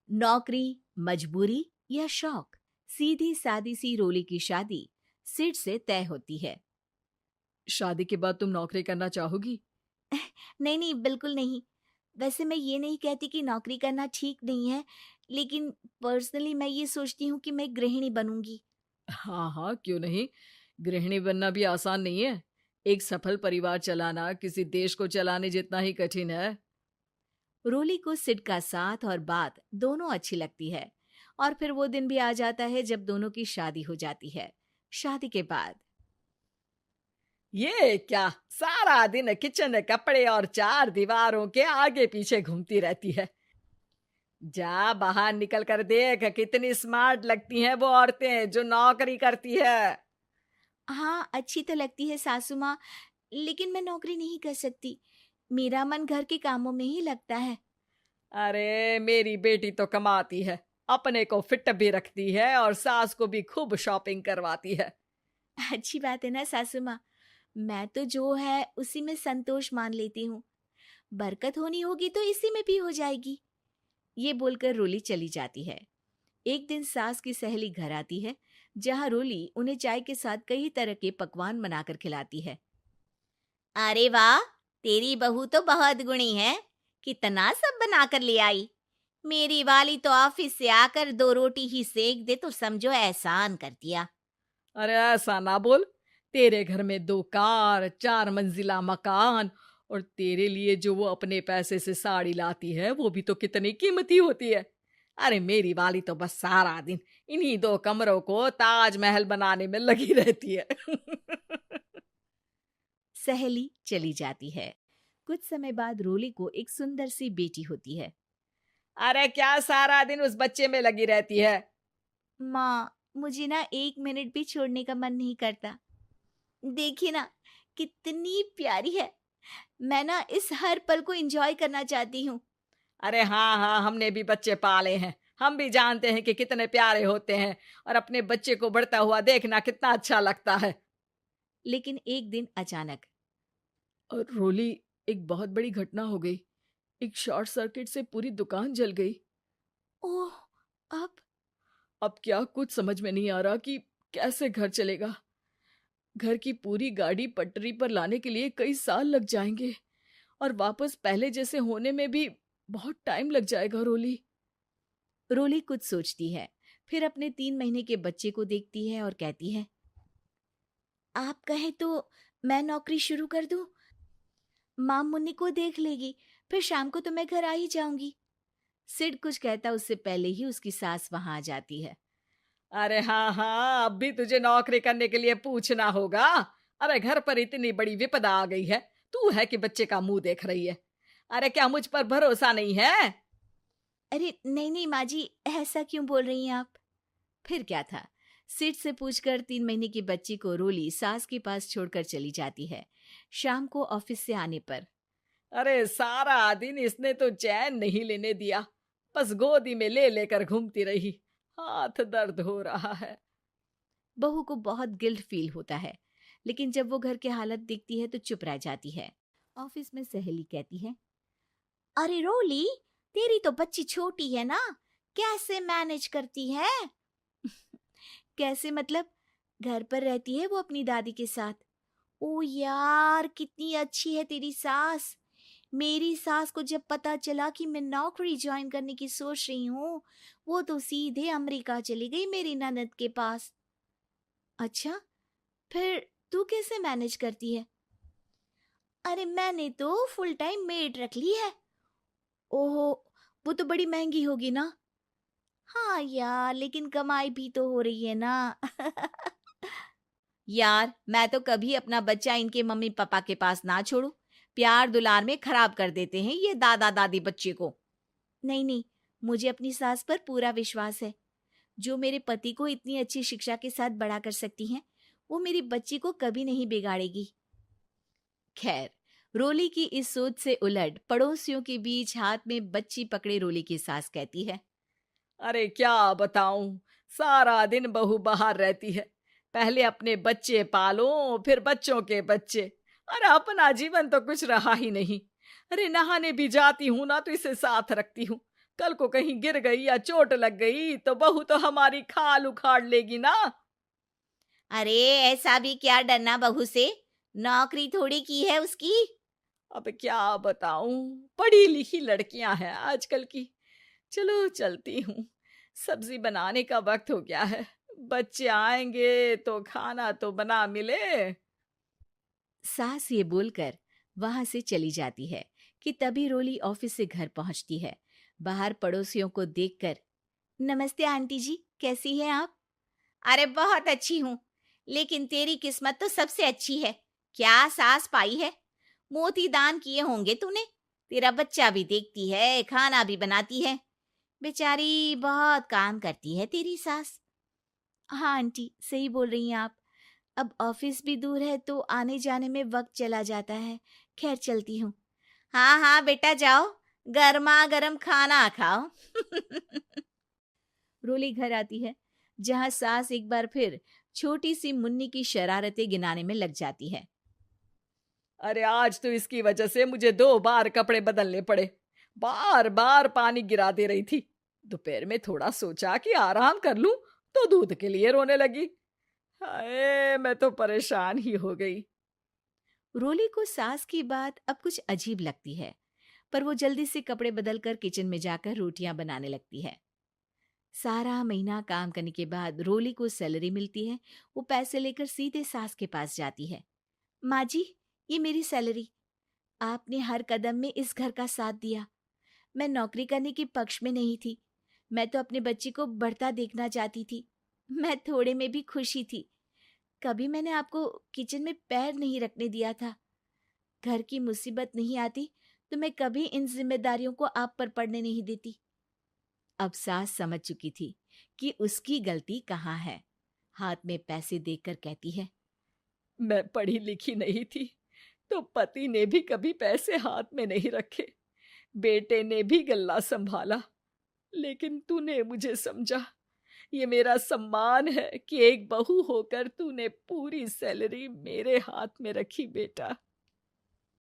नौकरी, मजबूरी या शौक, सीधी सादी सी रोली की शादी सिड से तय होती है। शादी के बाद तुम नौकरी करना चाहोगी? नहीं नहीं, बिल्कुल नहीं। वैसे मैं ये नहीं कहती कि नौकरी करना ठीक नहीं है, लेकिन पर्सनली मैं ये सोचती हूँ कि मैं गृहिणी बनूंगी। हाँ हाँ, क्यों नहीं। गृहिणी बनना भी आसान नहीं है। एक सफल परिवार चलाना किसी देश को चलाने जितना ही कठिन है। रोली को सिड का साथ और बात दोनों अच्छी लगती है, और फिर वो दिन भी आ जाता है जब दोनों की शादी हो जाती है। शादी के बाद ये क्या, सारा दिन किचन, कपड़े और चार दीवारों के आगे पीछे घूमती रहती है। जा बाहर निकल कर देख, कितनी स्मार्ट लगती हैं वो औरतें जो नौकरी करती है। हाँ, अच्छी तो लगती है सासू माँ, लेकिन मैं नौकरी नहीं कर सकती। मेरा मन घर के कामों में ही लगता है। अरे मेरी बेटी तो कमाती है, अपने को फिट भी रखती है और सास को भी खूब शॉपिंग करवाती है। अच्छी बात है ना सासू माँ। मैं तो जो है उसी में संतोष मान लेती हूँ। बरकत होनी होगी तो इसी में भी हो जाएगी। ये बोलकर रोली चली जाती है। एक दिन सास की सहेली घर आती है, जहाँ रोली उन्हें चाय के साथ कई तरह के पकवान बनाकर खिलाती है। अरे वाह, तेरी बहू तो बहुत गुणी है। कितना सब बनाकर ले आई। मेरी वाली तो ऑफिस से आकर 2 रोटी ही सेक दे तो समझो एहसान कर दिया। अरे ऐसा ना बोल। तेरे घर में 2 कार, 4 मंजिला मकान, और तेरे लिए जो वो अपने पैसे से साड़ी लाती है वो भी तो कितनी कीमती होती है। अरे मेरी वाली तो बस सारा दिन इन्हीं 2 कमरों को ताजमहल बनाने में लगी रहती है। सहेली चली जाती है। कुछ समय बाद रोली को एक सुंदर सी बेटी होती है। अरे क्या सारा दिन उस बच्चे में लगी रहती है। माँ, मुझे ना 1 मिनट भी छोड़ने का मन नहीं करता। देखिए ना, कितनी प्यारी है। मैं ना इस हर पल को एंजॉय करना चाहती हूँ। अरे हाँ हाँ, हमने भी बच्चे पाले हैं। हम भी जानते हैं कि कितने प्यारे होते हैं, और अपने बच्चे को बढ़ता हुआ देखना कितना अच्छा लगता है। लेकिन एक दिन अचानक और रोली, एक बहुत बड़ी घटना हो गई। एक शॉर्ट सर्किट से पूरी दुकान जल गई। ओह, अब अब क्या कुछ समझ में नहीं आ रहा कि कैसे घर चलेगा। घर की पूरी गाड़ी पटरी पर लाने के लिए कई साल लग जाएंगे, और वापस पहले जैसे होने में भी बहुत टाइम लग जाएगा। रोली, रोली कुछ सोचती है, फिर अपने 3 महीने के बच्चे को देखती है और कहती है, आप कहें तो मैं नौकरी शुरू कर दूं? माँ मुन्नी को देख लेगी, फिर शाम को तो मैं घर आ ही जाऊंगी। सिड कुछ कहता उससे पहले ही उसकी सास वहां आ जाती है। अरे हाँ हाँ, अब भी तुझे नौकरी करने के लिए पूछना होगा। अरे घर पर इतनी बड़ी विपदा आ गई है, तू है कि बच्चे का मुंह देख रही है। अरे क्या मुझ पर भरोसा नहीं है? अरे नहीं नहीं माँ जी, ऐसा क्यों बोल रही हैं आप? फिर क्या था, सिड से पूछकर 3 महीने की बच्ची को रोली सास के पास छोड़कर चली जाती है। शाम को ऑफिस से आने पर अरे सारा दिन इसने तो चैन नहीं लेने दिया, बस गोदी में ले लेकर घूमती रही। हाथ दर्द हो रहा है। बहू को बहुत गिल्ट फील होता है, लेकिन जब वो घर के हालत देखती है तो चुप रह जाती है। ऑफिस में सहेली कहती है, अरे रोली, तेरी तो बच्ची छोटी है ना, कैसे मैनेज करती है? कैसे मतलब? घर पर रहती है वो अपनी दादी के साथ। ओ यार, कितनी अच्छी है तेरी सास। मेरी सास को जब पता चला कि मैं नौकरी ज्वाइन करने की सोच रही हूँ, वो तो सीधे अमेरिका चली गई मेरी ननद के पास। अच्छा, फिर तू कैसे मैनेज करती है? अरे मैंने तो फुल टाइम मेड रख ली है। ओहो, वो तो बड़ी महंगी होगी ना? हाँ यार, लेकिन कमाई भी तो हो रही है ना। यार, मैं तो कभी अपना बच्चा इनके मम्मी पापा के पास ना छोड़ू। प्यार दुलार में खराब कर देते हैं ये दादा दादी बच्चे को। नहीं नहीं, मुझे अपनी सास पर पूरा विश्वास है। जो मेरे पति को इतनी अच्छी शिक्षा के साथ बड़ा कर सकती हैं, वो मेरी बच्ची को कभी नहीं बिगाड़ेगी। खैर, रोली की इस सोच से उलट पड़ोसियों के बीच हाथ में बच्ची पकड़े रोली की सास कहती है, अरे क्या बताऊं, सारा दिन बहू बाहर रहती है। पहले अपने बच्चे पालो, फिर बच्चों के बच्चे। अरे अपना जीवन तो कुछ रहा ही नहीं। अरे नहाने भी जाती हूं ना तो इसे साथ रखती हूँ, कल को कहीं गिर गई या चोट लग गई तो बहू तो हमारी खाल उखाड़ लेगी ना। अरे ऐसा भी क्या डरना बहू से, नौकरी थोड़ी की है उसकी। अब क्या बताऊं, पढ़ी लिखी लड़कियां हैं आजकल की। चलो चलती हूँ, सब्जी बनाने का वक्त हो गया है। बच्चे आएंगे तो खाना तो बना मिले। सास ये बोलकर वहां से चली जाती है कि तभी रोली ऑफिस से घर पहुंचती है। बाहर पड़ोसियों को देखकर, नमस्ते आंटी जी, कैसी हैं आप? अरे बहुत अच्छी हूँ, लेकिन तेरी किस्मत तो सबसे अच्छी है। क्या सास पाई है, मोती दान किए होंगे तूने। तेरा बच्चा भी देखती है, खाना भी बनाती है। बेचारी बहुत काम करती है तेरी सास। हाँ आंटी, सही बोल रही हैं आप। अब ऑफिस भी दूर है तो आने जाने में वक्त चला जाता है। खैर चलती हूँ। हाँ हाँ बेटा जाओ, गर्मा गर्म खाना खाओ। रोली घर आती है, जहां सास एक बार फिर छोटी सी मुन्नी की शरारतें गिनाने में लग जाती है। अरे आज तो इसकी वजह से मुझे 2 बार कपड़े बदलने पड़े। बार बार पानी गिरा दे रही थी। दोपहर में थोड़ा सोचा कि आराम कर लूं तो दूध के लिए रोने लगी। हाय, मैं तो परेशान ही हो गई। रोली को सास की बात अब कुछ अजीब लगती है, पर वो जल्दी से कपड़े बदलकर किचन में जाकर रोटियां बनाने लगती है। सारा महीना काम करने के बाद रोली को सैलरी मिलती है। वो पैसे लेकर सीधे सास के पास जाती है। माँ जी, ये मेरी सैलरी। आपने हर कदम में इस घर का साथ दिया। मैं नौकरी करने के पक्ष में नहीं थी। मैं तो अपने बच्चे को बढ़ता देखना चाहती थी। मैं थोड़े में भी खुशी थी। कभी मैंने आपको किचन में पैर नहीं रखने दिया था। घर की मुसीबत नहीं आती तो मैं कभी इन जिम्मेदारियों को आप पर पड़ने नहीं देती। अब सास समझ चुकी थी कि उसकी गलती कहाँ है। हाथ में पैसे देकर कहती है, मैं पढ़ी लिखी नहीं थी तो पति ने भी कभी पैसे हाथ में नहीं रखे। बेटे ने भी गल्ला संभाला, लेकिन तूने मुझे समझा। ये मेरा सम्मान है कि एक बहू होकर तूने पूरी सैलरी मेरे हाथ में रखी बेटा।